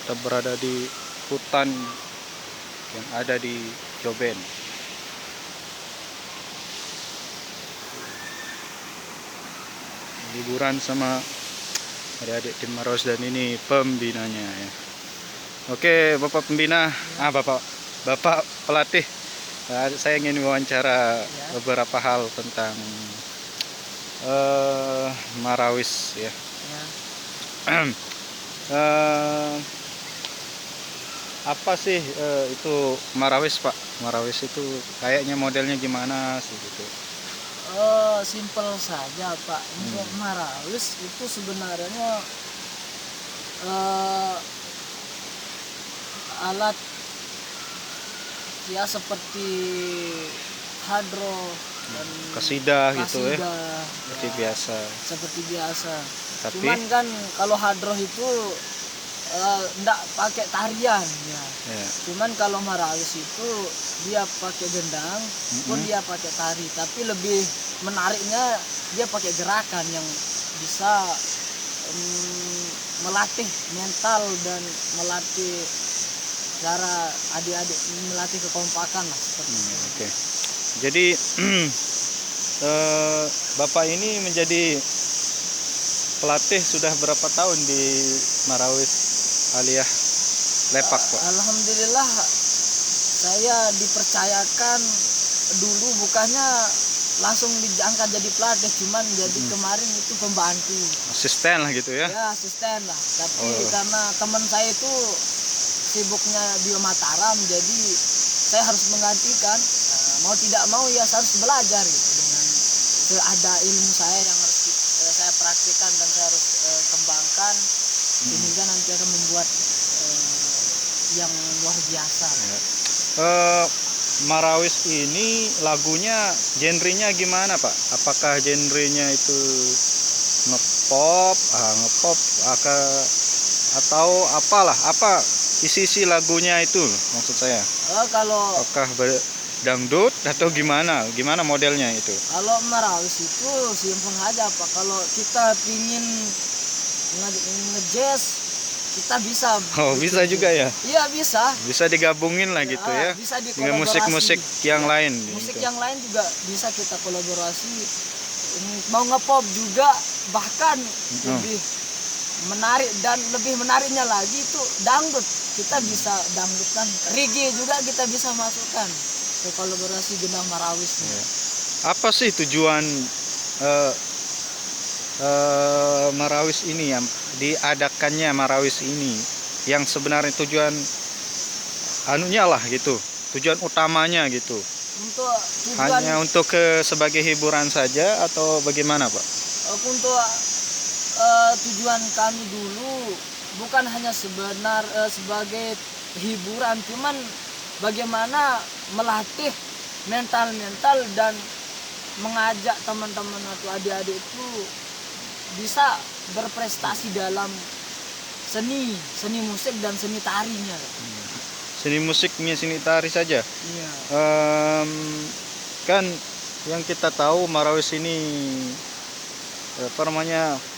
Kita berada di hutan yang ada di Joben. Liburan sama adik-adik tim Marawis dan ini pembinanya ya. Oke, Bapak pembina, Bapak pelatih. Saya ingin wawancara beberapa hal tentang Marawis ya. Apa sih itu Marawis, Pak? Marawis itu kayaknya modelnya gimana sih gitu? Simpel saja, Pak. Untuk Marawis itu sebenarnya alat ya seperti hadro dan Kasidah gitu ya, seperti ya, biasa. seperti biasa. Tapi Cuman kan kalau hadro itu enggak pakai tarian ya. Cuman kalau Marawis itu dia pakai gendang pun dia pakai tari, tapi lebih menariknya dia pakai gerakan yang bisa melatih mental dan melatih cara adik-adik, melatih kekompakan lah seperti itu. Oke. Jadi Bapak ini menjadi pelatih sudah berapa tahun di Marawis Aliyah Lepak, Pak? Alhamdulillah saya dipercayakan dulu, bukannya langsung diangkat jadi pelatih, cuman jadi kemarin itu pembantu, Asisten lah gitu ya? Ya asisten lah, tapi karena teman saya itu sibuknya di Mataram, jadi saya harus menggantikan. Mau tidak mau ya saya harus belajar gitu, dengan ada ilmu saya yang harus saya praktikkan dan saya harus kembangkan sehingga nanti akan membuat yang luar biasa. Marawis ini lagunya genrenya gimana, Pak? Apakah genrenya itu ngepop, atau apalah, apa isi lagunya itu maksud saya? Kalau apakah dangdut atau gimana modelnya itu? Kalau Marawis itu simpel aja, Pak. Kalau kita pingin ngejazz, kita bisa. Bisa juga ya? Iya bisa. Bisa digabungin lah gitu ya. Bisa dengan musik-musik yang lain. Musik gitu. yang lain juga bisa kita kolaborasi. Mau ngepop juga, bahkan lebih menarik, dan lebih menariknya lagi itu dangdut. Kita bisa dangdutkan, reggae juga kita bisa masukkan ke kolaborasi gendang Marawis. Apa sih tujuan Marawis ini, yang diadakannya Marawis ini, yang sebenarnya tujuan anunya lah gitu, tujuan utamanya gitu? Hanya untuk sebagai hiburan saja atau bagaimana, Pak? Untuk tujuan kami dulu bukan hanya sebagai hiburan, cuman bagaimana melatih mental dan mengajak teman-teman atau adik-adik itu bisa berprestasi dalam seni musik dan seni tarinya. Seni musiknya, seni tari saja. Iya. Kan yang kita tahu Marawis ini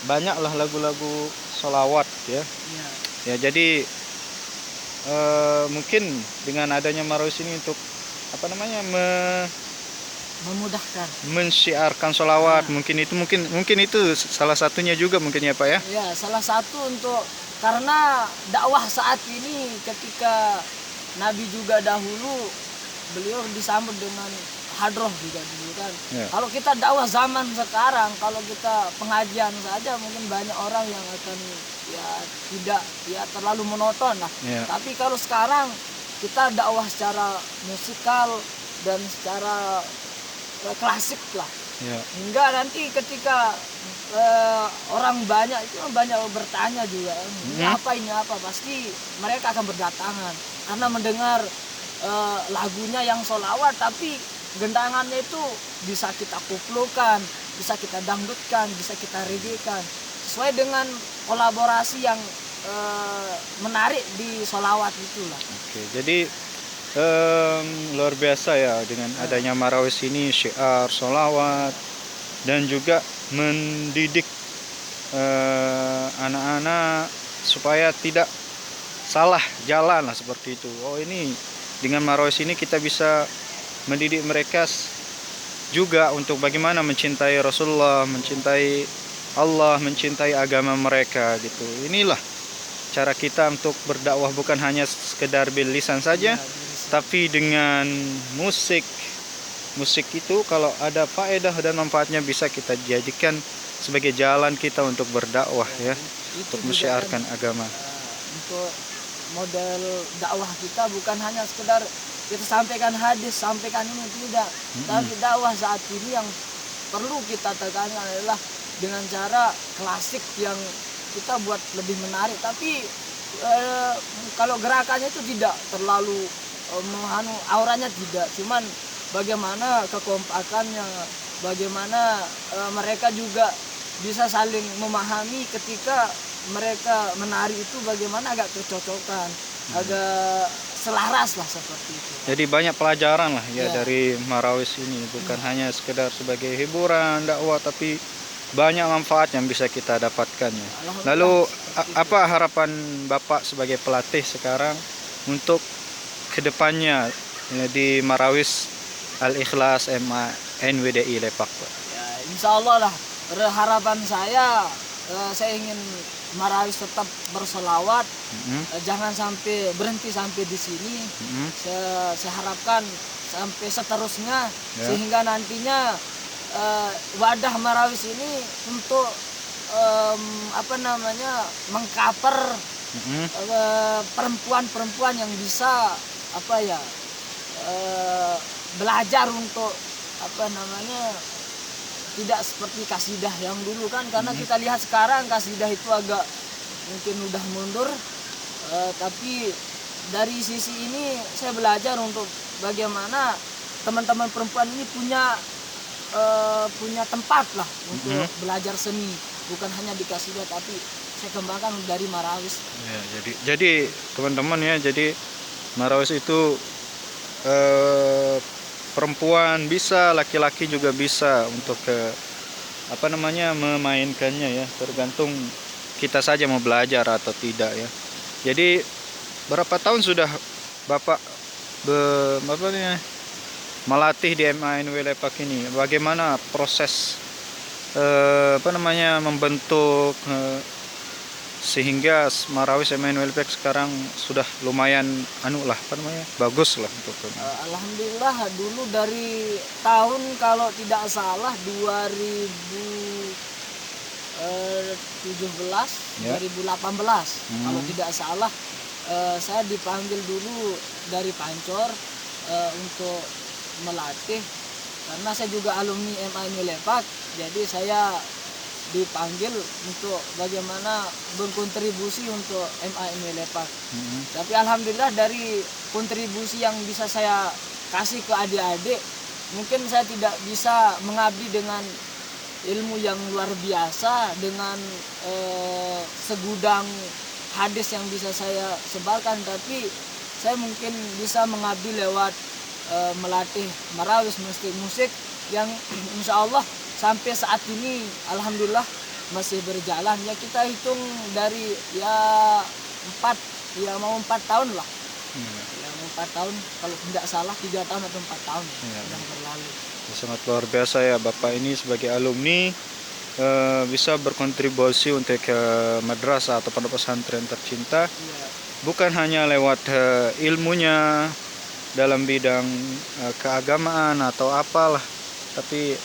banyak lah lagu-lagu sholawat ya. Iya. Ya, jadi mungkin dengan adanya Marawis ini untuk memudahkan, mensyiarkan sholawat, mungkin itu salah satunya juga mungkin ya, Pak ya? Ya, salah satu karena dakwah saat ini, ketika Nabi juga dahulu beliau disambut dengan hadroh juga dulu kan. Kalau kita dakwah zaman sekarang, kalau kita pengajian saja mungkin banyak orang yang akan tidak terlalu monoton lah. Tapi kalau sekarang kita dakwah secara musikal dan secara klasik lah. Hingga nanti ketika orang banyak bertanya juga, ini apa, pasti mereka akan berdatangan karena mendengar lagunya yang sholawat, tapi gendangannya itu bisa kita kuplukan, bisa kita dangdutkan, bisa kita reggaekan sesuai dengan kolaborasi yang menarik di sholawat itulah. Oke, jadi luar biasa ya dengan adanya Marawis ini, syiar sholawat dan juga mendidik anak-anak supaya tidak salah jalan lah seperti itu. Oh, ini dengan marawis ini kita bisa mendidik mereka juga untuk bagaimana mencintai Rasulullah, mencintai Allah, mencintai agama mereka gitu. Inilah cara kita untuk berdakwah, bukan hanya sekedar bil lisan saja, tapi dengan musik. Musik itu kalau ada faedah dan manfaatnya bisa kita jadikan sebagai jalan kita untuk berdakwah ya, untuk mensyiarkan agama. Untuk model dakwah kita bukan hanya sekedar kita sampaikan hadis, sampaikan ini, tidak. Tapi dakwah saat ini yang perlu kita tekankan adalah dengan cara klasik yang kita buat lebih menarik. Tapi kalau gerakannya itu tidak terlalu auranya tidak, cuman bagaimana kekompakannya, bagaimana mereka juga bisa saling memahami ketika mereka menari itu, bagaimana agak kecocokan, agak selaras lah seperti itu. Jadi banyak pelajaran lah ya dari marawis ini, bukan hanya sekedar sebagai hiburan dakwah, tapi banyak manfaat yang bisa kita dapatkan ya. Lalu apa harapan Bapak sebagai pelatih sekarang untuk kedepannya ya, di marawis Al-Ikhlas MANWDI Lepak, Pak? Ya, insya Allah lah, harapan saya ingin marawis tetap berselawat, jangan sampai berhenti sampai di sini. Saya harapkan sampai seterusnya, sehingga nantinya wadah marawis ini untuk mengcover perempuan-perempuan yang bisa belajar untuk tidak seperti kasidah yang dulu kan, karena kita lihat sekarang kasidah itu agak mungkin udah mundur, tapi dari sisi ini saya belajar untuk bagaimana teman-teman perempuan ini punya tempat lah untuk belajar seni, bukan hanya di kasidah tapi saya kembangkan dari marawis. Ya, jadi teman-teman ya, jadi marawis itu perempuan bisa, laki-laki juga bisa untuk memainkannya ya, tergantung kita saja mau belajar atau tidak ya. Jadi berapa tahun sudah Bapak melatih di MANW Lepak ini? Bagaimana proses membentuk sehingga marawis MANW Lepak sekarang sudah lumayan bagus lah untuk alhamdulillah. Dulu dari tahun kalau tidak salah 2018 kalau tidak salah, saya dipanggil dulu dari Pancor untuk melatih, karena saya juga alumni MANW Lepak, jadi saya dipanggil untuk bagaimana berkontribusi untuk MANW Lepak. Tapi alhamdulillah dari kontribusi yang bisa saya kasih ke adik-adik, mungkin saya tidak bisa mengabdi dengan ilmu yang luar biasa, dengan segudang hadis yang bisa saya sebarkan, tapi saya mungkin bisa mengabdi lewat melatih marawis, musik yang insya Allah sampai saat ini alhamdulillah masih berjalan ya. Kita hitung dari 4 tahun lah. Ya, 4 tahun kalau tidak salah, 3 tahun atau 4 tahun sudah berlalu. Sangat luar biasa ya Bapak ini sebagai alumni bisa berkontribusi untuk madrasah atau pondok pesantren tercinta, bukan hanya lewat ilmunya dalam bidang keagamaan atau apalah, tapi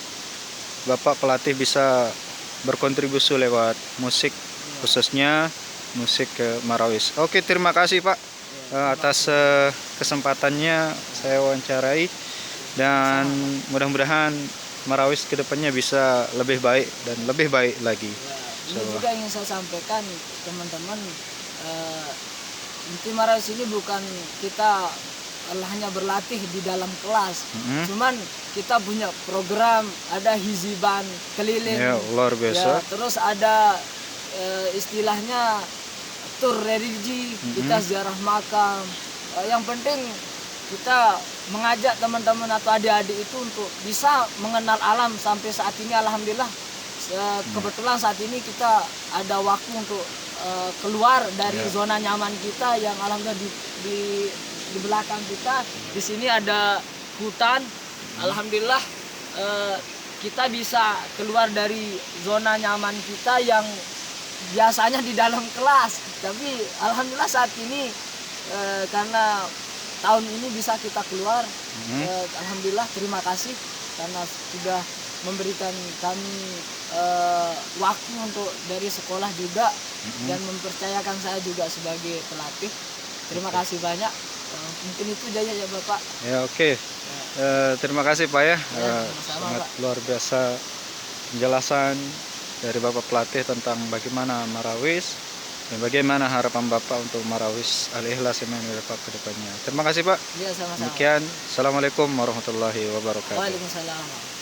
Bapak pelatih bisa berkontribusi lewat musik, khususnya musik marawis. Oke, terima kasih Pak atas kesempatannya saya wawancarai, dan mudah-mudahan marawis kedepannya bisa lebih baik dan lebih baik lagi. Ini juga ingin saya sampaikan teman-teman, inti marawis ini bukan kita hanya berlatih di dalam kelas, cuman kita punya program, ada hiziban keliling, luar biasa. Terus ada istilahnya tur religi, kita ziarah makam. Yang penting kita mengajak teman-teman atau adik-adik itu untuk bisa mengenal alam. Sampai saat ini alhamdulillah kebetulan saat ini kita ada waktu untuk keluar dari Ya. zona nyaman kita yang alhamdulillah di belakang kita di sini ada hutan. Alhamdulillah kita bisa keluar dari zona nyaman kita yang biasanya di dalam kelas, tapi alhamdulillah saat ini karena tahun ini bisa kita keluar. Alhamdulillah, terima kasih karena sudah memberikan kami waktu untuk dari sekolah juga dan mempercayakan saya juga sebagai pelatih. Terima kasih banyak. Mungkin itu saja ya Bapak. Ya, oke. Terima kasih Pak ya. Sama-sama, Sangat Pak. luar biasa penjelasan dari Bapak pelatih tentang bagaimana Marawis dan bagaimana harapan Bapak untuk Marawis Al-Ikhlas yang Bapak ke depannya. Terima kasih Pak. Iya, sama-sama. Demikian. Assalamualaikum warahmatullahi wabarakatuh. Waalaikumsalam.